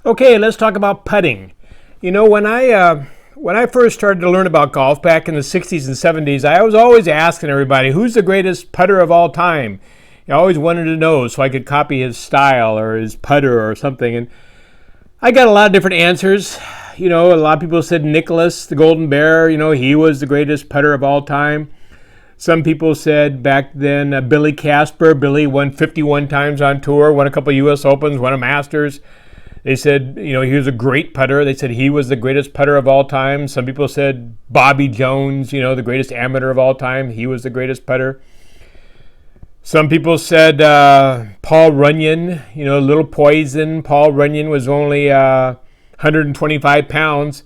Okay, let's talk about putting. You know, when I first started to learn about golf back in the 60s and 70s, I was always asking everybody, who's the greatest putter of all time? I always wanted to know so I could copy his style or his putter or something. And I got a lot of different answers. You know, a lot of people said Nicholas, the Golden Bear, he was the greatest putter of all time. Some people said back then Billy Casper. Billy won 51 times on tour, won a couple of U.S. Opens, won a Masters. They said, he was a great putter. They said he was the greatest putter of all time. Some people said Bobby Jones, the greatest amateur of all time. He was the greatest putter. Some people said Paul Runyon, Little Poison. Paul Runyon was only 125 pounds.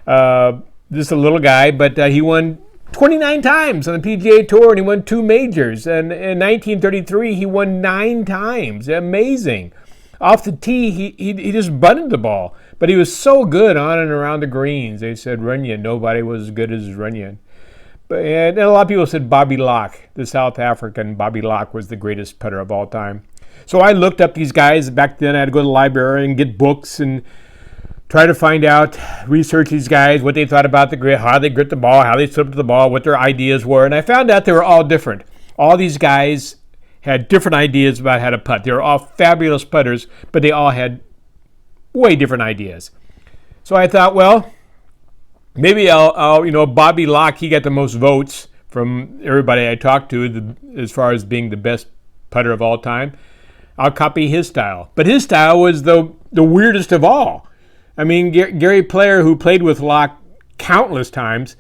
Just a little guy, but he won 29 times on the PGA Tour, and he won 2 majors. And in 1933, he won 9 times. Amazing. Off the tee, he just butted the ball. But he was so good on and around the greens. They said Runyon. Nobody was as good as Runyon. And a lot of people said Bobby Locke, the South African Bobby Locke, was the greatest putter of all time. So I looked up these guys. Back then, I had to go to the library and get books and try to find out, research these guys, what they thought about the grit, how they grit the ball, how they slipped the ball, what their ideas were. And I found out they were all different. All these guys had different ideas about how to putt. They were all fabulous putters, but they all had way different ideas. So I thought, well, maybe I'll Bobby Locke, he got the most votes from everybody I talked to as far as being the best putter of all time. I'll copy his style. But his style was the weirdest of all. I mean, Gary Player, who played with Locke countless times,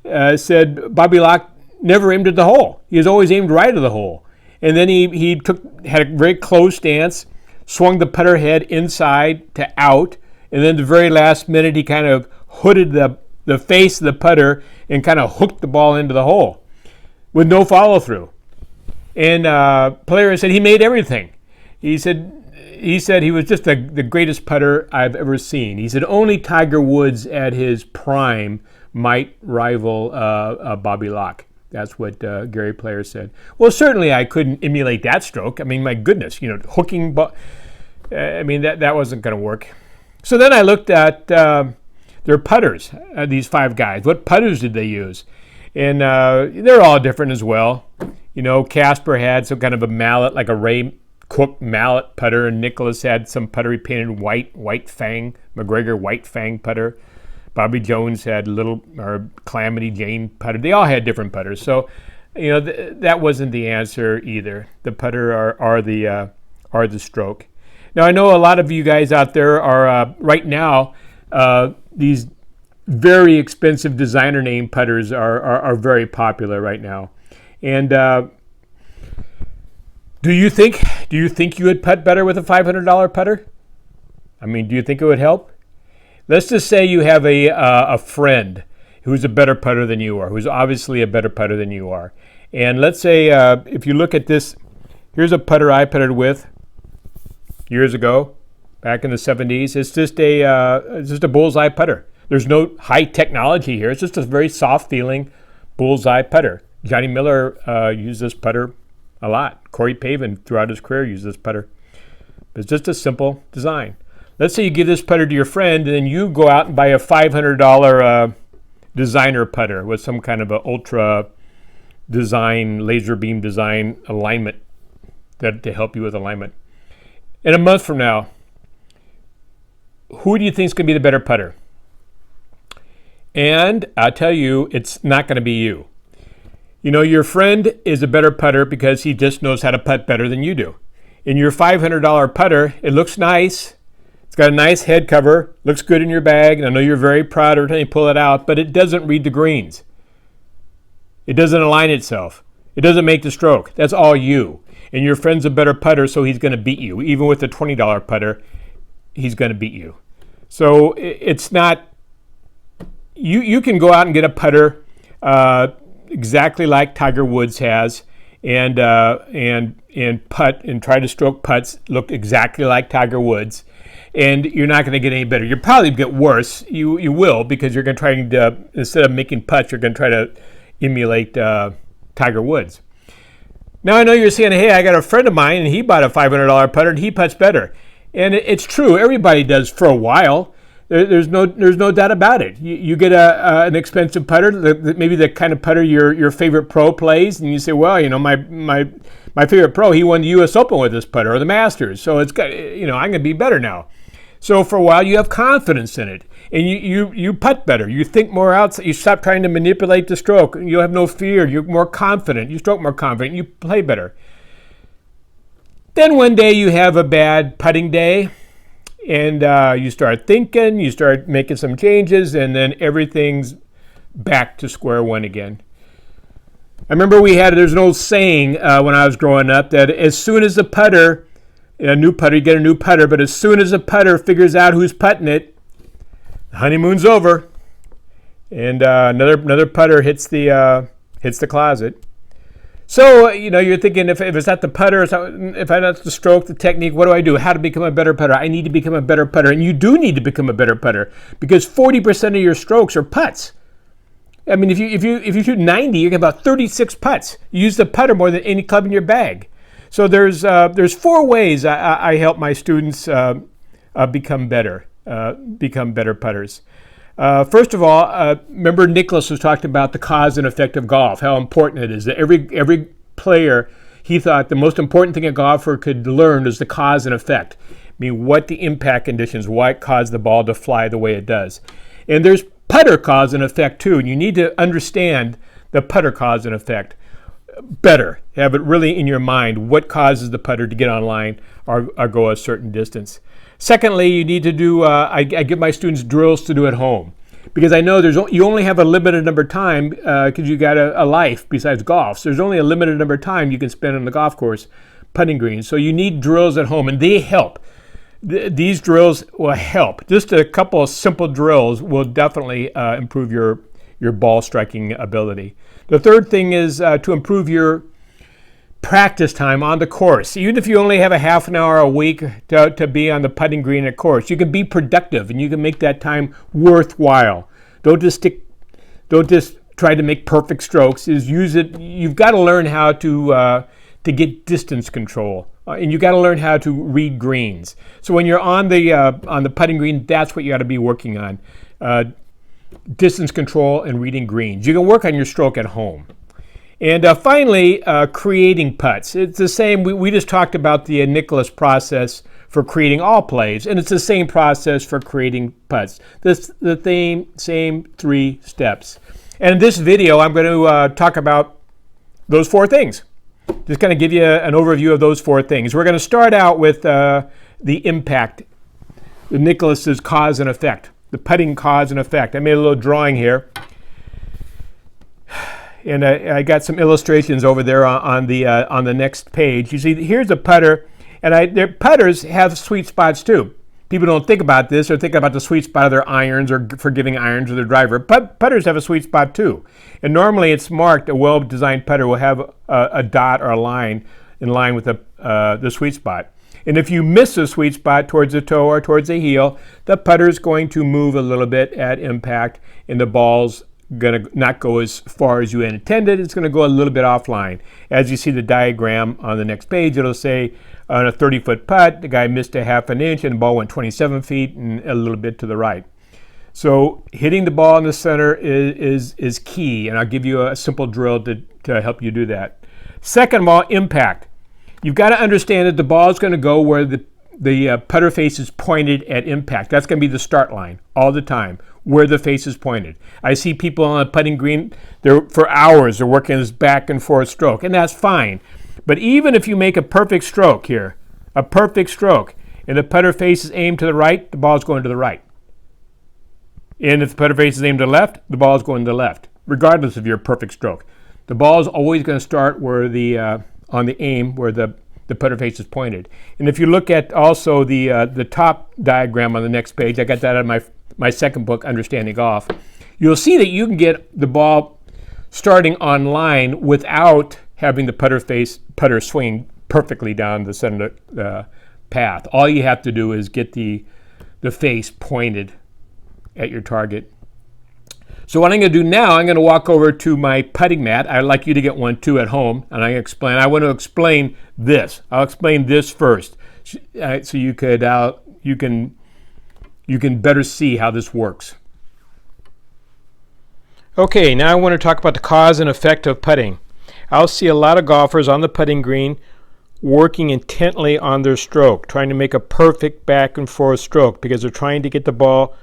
said Bobby Locke never aimed at the hole. He was always aimed right at the hole. And then he had a very close stance, swung the putter head inside to out, and then the very last minute he kind of hooded the face of the putter and kind of hooked the ball into the hole with no follow through. And Player said he made everything. He said he was just the greatest putter I've ever seen. He said only Tiger Woods at his prime might rival Bobby Locke. That's what Gary Player said. Well, certainly I couldn't emulate that stroke. I mean, my goodness, hooking. That wasn't going to work. So then I looked at their putters, these 5 guys. What putters did they use? And they're all different as well. Casper had some kind of a mallet, like a Ray Cook mallet putter, and Nicholas had some putter he painted white fang, McGregor white fang putter. Bobby Jones had Calamity Jane putter. They all had different putters. So, that wasn't the answer either. The putter are the stroke. Now, I know a lot of you guys out there are right now, these very expensive designer name putters are very popular right now. And do you think you would putt better with a $500 putter? I mean, do you think it would help? Let's just say you have a friend who's a better putter than you are, who's obviously a better putter than you are. And let's say if you look at this, here's a putter I putted with years ago, back in the 70s. It's just a bullseye putter. There's no high technology here. It's just a very soft feeling bullseye putter. Johnny Miller used this putter a lot. Corey Pavin throughout his career used this putter. It's just a simple design. Let's say you give this putter to your friend, and then you go out and buy a $500 designer putter with some kind of a ultra design, laser beam design alignment to help you with alignment. In a month from now, who do you think is going to be the better putter? And I'll tell you, it's not going to be you. Your friend is a better putter because he just knows how to putt better than you do. In your $500 putter, it looks nice. It's got a nice head cover, looks good in your bag, and I know you're very proud every time you pull it out, but it doesn't read the greens. It doesn't align itself. It doesn't make the stroke. That's all you. And your friend's a better putter, so he's going to beat you. Even with the $20 putter, he's going to beat you. So it's not... You can go out and get a putter exactly like Tiger Woods has, and putt and try to stroke putts look exactly like Tiger Woods. And you're not going to get any better. You'll probably get worse. You will, because you're going to try to, instead of making putts, you're going to try to emulate Tiger Woods. Now I know you're saying, hey, I got a friend of mine and he bought a $500 putter and he putts better. And it's true, everybody does for a while. There's no doubt about it. You get an expensive putter, maybe the kind of putter your favorite pro plays, and you say, well, my favorite pro, he won the U.S. Open with this putter, or the Masters, so it's got, I'm going to be better now. So for a while, you have confidence in it, and you putt better. You think more outside. You stop trying to manipulate the stroke. You have no fear. You're more confident. You stroke more confident. You play better. Then one day you have a bad putting day, and you start thinking, you start making some changes, and then everything's back to square one again. I remember there's an old saying when I was growing up that as soon as you get a new putter, but as soon as a putter figures out who's putting it, the honeymoon's over, and another putter hits the closet. So, you're thinking, if it's not the putter, if I not the stroke, the technique, what do I do? How to become a better putter? I need to become a better putter. And you do need to become a better putter because 40% of your strokes are putts. I mean, if you shoot 90, you get about 36 putts. You use the putter more than any club in your bag. So there's 4 ways I help my students become better putters. First of all, remember Nicklaus was talking about the cause and effect of golf, how important it is. That every player, he thought the most important thing a golfer could learn is the cause and effect. I mean, what the impact conditions, what caused the ball to fly the way it does. And there's putter cause and effect too, and you need to understand the putter cause and effect better. Have it really in your mind, what causes the putter to get on line or go a certain distance. Secondly, you need to do, I give my students drills to do at home because I know you only have a limited number of time because you got a life besides golf. So there's only a limited number of time you can spend on the golf course putting greens. So you need drills at home, and they help. These drills will help. Just a couple of simple drills will definitely improve your ball striking ability. The third thing is to improve your practice time on the course. Even if you only have a half an hour a week to be on the putting green at course, you can be productive and you can make that time worthwhile. Don't just try to make perfect strokes. Use it. You've got to learn how to get distance control, and you got to learn how to read greens. So when you're on the putting green, that's what you got to be working on: distance control and reading greens. You can work on your stroke at home. And finally, creating putts. It's the same. We just talked about the Nicklaus process for creating all plays, and it's the same process for creating putts. The same 3 steps. And in this video, I'm going to talk about those 4 things. Just kind of give you an overview of those 4 things. We're going to start out with the impact, the Nicklaus's cause and effect, the putting cause and effect. I made a little drawing here. And I got some illustrations over there on the next page. You see, here's a putter, and their putters have sweet spots too. People don't think about this or think about the sweet spot of their irons or forgiving irons or their driver. Putters have a sweet spot too. And normally it's marked, a well-designed putter will have a dot or a line in line with the sweet spot. And if you miss a sweet spot towards the toe or towards the heel, the putter is going to move a little bit at impact, and the ball's going to not go as far as you intended. It's going to go a little bit offline. As you see the diagram on the next page, it'll say on a 30-foot putt, the guy missed a half an inch and the ball went 27 feet and a little bit to the right. So hitting the ball in the center is key, and I'll give you a simple drill to help you do that. Second of all, impact. You've got to understand that the ball is going to go where the putter face is pointed at impact. That's going to be the start line all the time, where the face is pointed. I see people on a putting green, for hours, they're working this back and forth stroke, and that's fine. But even if you make a perfect stroke here, a perfect stroke, and the putter face is aimed to the right, the ball is going to the right. And if the putter face is aimed to the left, the ball is going to the left, regardless of your perfect stroke. The ball is always going to start where on the aim where the putter face is pointed. And if you look at also the top diagram on the next page, I got that out of my second book, Understanding Golf, you'll see that you can get the ball starting on line without having the putter swing perfectly down the center path. All you have to do is get the face pointed at your target. So what I'm going to do now, I'm going to walk over to my putting mat. I'd like you to get one too at home, and I want to explain this. I'll explain this first. so you can better see how this works. Okay, now I want to talk about the cause and effect of putting. I'll see a lot of golfers on the putting green working intently on their stroke, trying to make a perfect back and forth stroke because they're trying to get the ball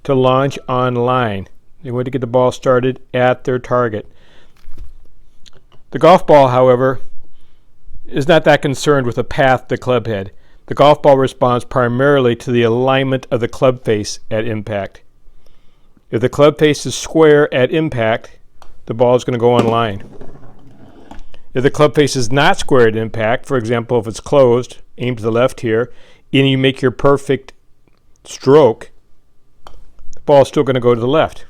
to launch on line. They want to get the ball started at their target. The golf ball, however, is not that concerned with the path to the club head. The golf ball responds primarily to the alignment of the club face at impact. If the club face is square at impact, the ball is going to go on line. If the club face is not square at impact, for example, if it's closed, aim to the left here, and you make your perfect stroke, the ball is still going to go to the left.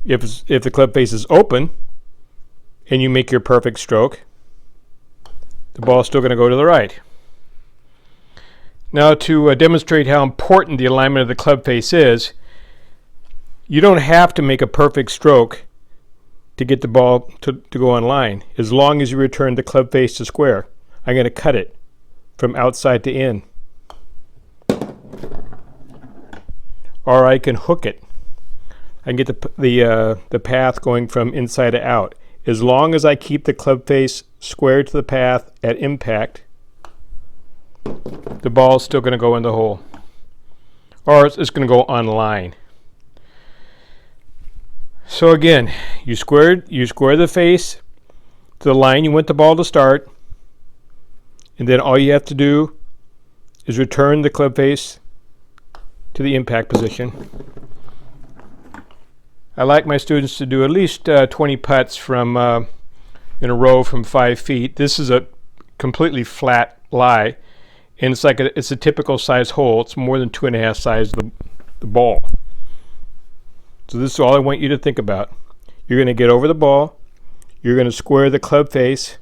If the club face is open and you make your perfect stroke, the ball is still going to go to the right. Now, to demonstrate how important the alignment of the club face is, you don't have to make a perfect stroke to get the ball to go on line, as long as you return the club face to square. I'm going to cut it from outside to in. Or I can hook it. I can get the path going from inside to out. As long as I keep the club face square to the path at impact, the ball is still going to go in the hole. Or it's going to go on line. So again, you square the face to the line you want the ball to start, and then all you have to do is return the club face to the impact position. I like my students to do at least 20 putts from in a row from 5 feet. This is a completely flat lie, and it's a typical size hole. It's more than 2.5 size the ball. So this is all I want you to think about. You're going to get over the ball, you're going to square the club face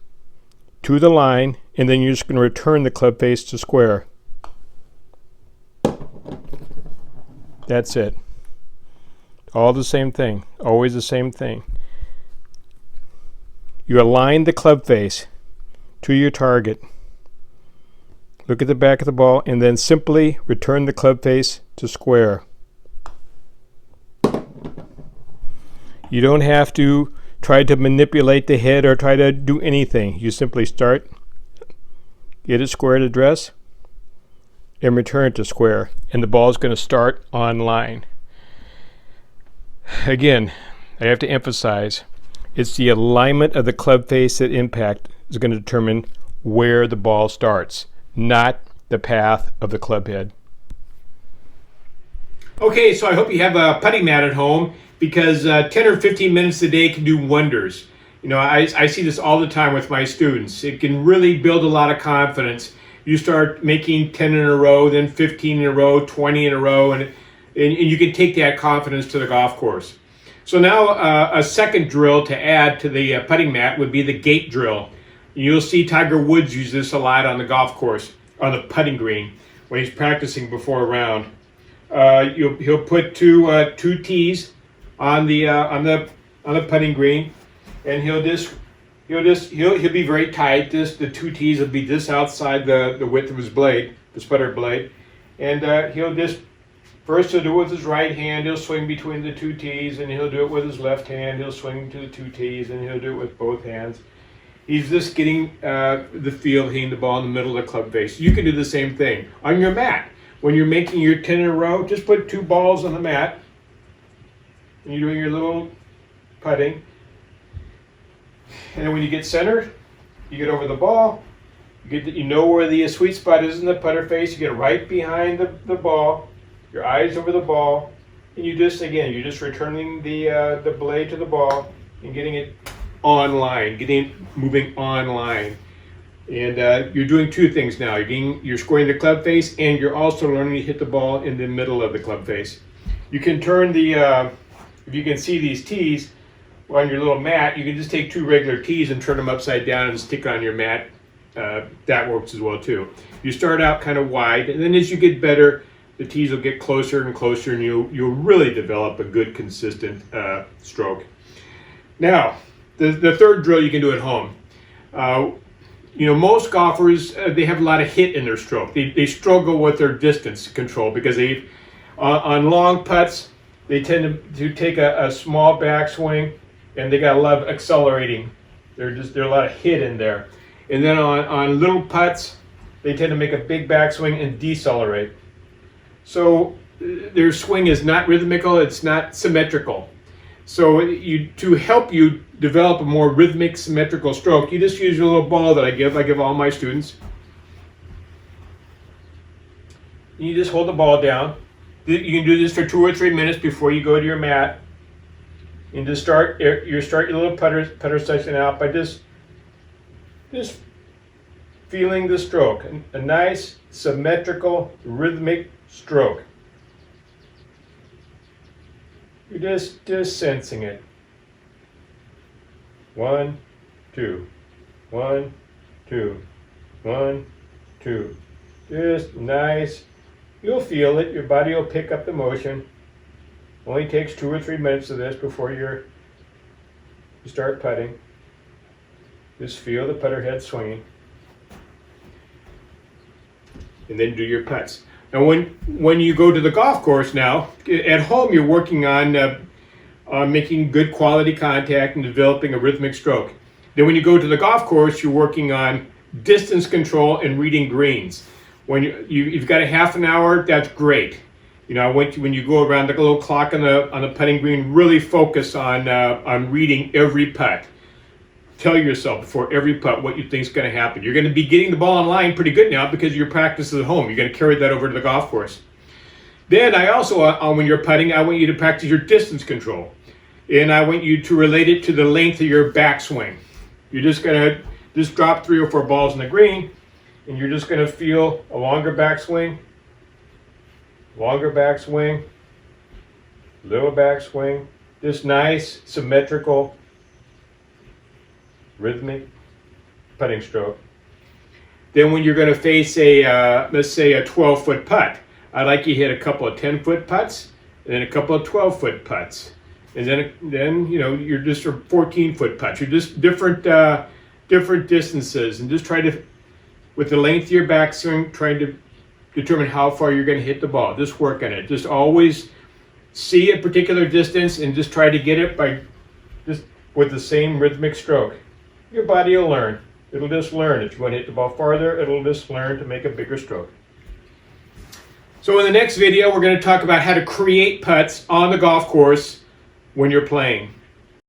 to the line, and then you're just going to return the club face to square. That's it. All the same thing, always the same thing. You align the club face to your target. Look at the back of the ball, and then simply return the club face to square. You don't have to try to manipulate the head or try to do anything. You simply start, get it square to dress, and return it to square. And the ball is going to start on line. Again, I have to emphasize, it's the alignment of the club face at impact is going to determine where the ball starts, not the path of the club head. Okay, so I hope you have a putting mat at home, because 10 or 15 minutes a day can do wonders. You know, I see this all the time with my students. It can really build a lot of confidence. You start making 10 in a row, then 15 in a row, 20 in a row, and you can take that confidence to the golf course. So now a second drill to add to the putting mat would be the gate drill. You'll see Tiger Woods use this a lot on the golf course, on the putting green, when he's practicing before a round. He'll put two tees on the putting green, and he'll be very tight. The two tees will be just outside the width of his blade, the putter blade, and he'll do it with his right hand. He'll swing between the two tees, and he'll do it with his left hand. He'll swing to the two tees, and he'll do it with both hands. He's just getting the feel of hitting the ball in the middle of the club face. You can do the same thing on your mat. When you're making your 10 in a row, just put 2 balls on the mat, and you're doing your little putting. And then when you get centered, you get over the ball. You know where the sweet spot is in the putter face. You get right behind the ball. Your eyes over the ball, and you're just returning the blade to the ball and getting it on line, moving on line. And you're doing 2 things now. You're squaring the club face, and you're also learning to hit the ball in the middle of the club face. You can turn if you can see these tees on your little mat, you can just take 2 regular tees and turn them upside down and stick on your mat. That works as well too. You start out kind of wide, and then as you get better, the tees will get closer and closer, and you'll really develop a good, consistent stroke. Now, the third drill you can do at home. most golfers, they have a lot of hit in their stroke. They struggle with their distance control because on long putts, they tend to take a small backswing, and they got a lot of accelerating. There's a lot of hit in there. And then on little putts, they tend to make a big backswing and decelerate. So their swing is not rhythmical, it's not symmetrical. So to help you develop a more rhythmic, symmetrical stroke, you just use your little ball that I give all my students. You just hold the ball down. You can do this for 2 or 3 minutes before you go to your mat. And just start your little putter session out by just feeling the stroke, a nice, symmetrical, rhythmic stroke. You're just sensing it. 1, 2, 1, 2, 1, 2. Just nice. You'll feel it. Your body will pick up the motion. Only takes 2 or 3 minutes of this before you start putting. Just feel the putter head swinging. And then do your putts. Now when you go to the golf course now, at home you're working on making good quality contact and developing a rhythmic stroke. Then when you go to the golf course, you're working on distance control and reading greens. When you've got a half an hour, that's great. When you go around the little clock on the putting green, really focus on reading every putt. Tell yourself before every putt what you think is going to happen. You're going to be getting the ball in line pretty good now because your practice is at home. You're going to carry that over to the golf course. Then I also, when you're putting, I want you to practice your distance control. And I want you to relate it to the length of your backswing. You're just going to drop 3 or 4 balls in the green, and you're just going to feel a longer backswing, little backswing, just nice, symmetrical, rhythmic putting stroke. Then when you're going to face let's say a 12-foot putt, I'd like you to hit a couple of 10-foot putts, and then a couple of 12-foot putts, and then you're just 14-foot putts. You're just different distances, and just try to, with the length of your backswing, trying to determine how far you're going to hit the ball. Just work on it. Just always see a particular distance and just try to get it with the same rhythmic stroke. Your body will learn. It'll just learn. If you want to hit the ball farther, it'll just learn to make a bigger stroke. So in the next video, we're going to talk about how to create putts on the golf course when you're playing.